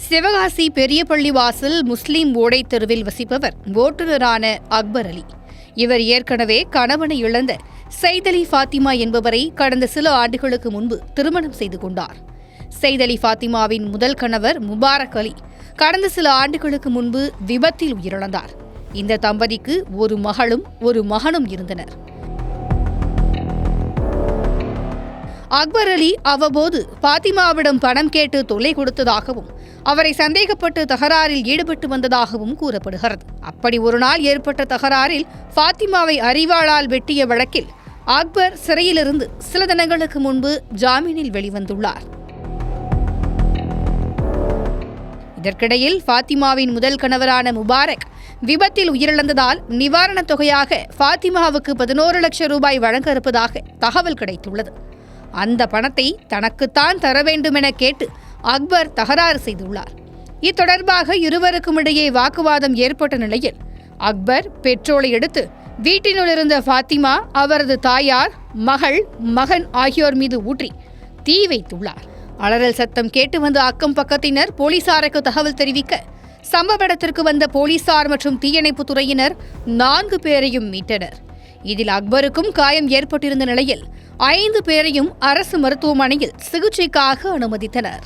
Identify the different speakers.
Speaker 1: சிவகாசி பெரிய பள்ளிவாசல் முஸ்லிம் ஓடை தெருவில் வசிப்பவர் ஓட்டுநரான அக்பர் அலி. இவர் ஏற்கனவே கணவனை இழந்த சையத் அலி ஃபாத்திமா என்பவரை கடந்த சில ஆண்டுகளுக்கு முன்பு திருமணம் செய்து கொண்டார். சையத் அலி ஃபாத்திமாவின் முதல் கணவர் முபாரக் அலி கடந்த சில ஆண்டுகளுக்கு முன்பு விபத்தில் உயிரிழந்தார். இந்த தம்பதிக்கு ஒரு மகளும் ஒரு மகனும் இருந்தனர். அக்பர் அலி அவ்வப்போது ஃபாத்திமாவிடம் பணம் கேட்டு தொல்லை கொடுத்ததாகவும் அவரை சந்தேகப்பட்டு தகராறில் ஈடுபட்டு வந்ததாகவும் கூறப்படுகிறது. அப்படி ஒரு நாள் ஏற்பட்ட தகராறில் ஃபாத்திமாவை அரிவாளால் வெட்டிய வழக்கில் அக்பர் சிறையிலிருந்து சில தினங்களுக்கு முன்பு ஜாமீனில் வெளிவந்துள்ளார். இதற்கிடையில் ஃபாத்திமாவின் முதல் கணவரான முபாரக் விபத்தில் உயிரிழந்ததால் நிவாரணத் தொகையாக ஃபாத்திமாவுக்கு 11 லட்சம் ரூபாய் வழங்க இருப்பதாக தகவல் கிடைத்துள்ளது. அந்த பணத்தை தனக்குத்தான் தர வேண்டுமென கேட்டு அக்பர் தகராறு செய்துள்ளார். இத்தொடர்பாக இருவருக்கும் இடையே வாக்குவாதம் ஏற்பட்ட நிலையில் அக்பர் பெட்ரோலை எடுத்து வீட்டினுள் இருந்த ஃபாத்திமா, அவரது தாயார், மகன் ஆகியோர் மீது ஊற்றி தீ வைத்துள்ளார். அலறல் சத்தம் கேட்டு வந்த அக்கம் பக்கத்தினர் போலீசாருக்கு தகவல் தெரிவிக்க சம்பவ இடத்திற்கு வந்த போலீசார் மற்றும் தீயணைப்புத் துறையினர் 4 பேரையும் மீட்டனர். இதில் அக்பருக்கும் காயம் ஏற்பட்டிருந்த நிலையில் 5 பேரையும் அரசு மருத்துவமனையில் சிகிச்சைக்காக அனுமதித்தனர்.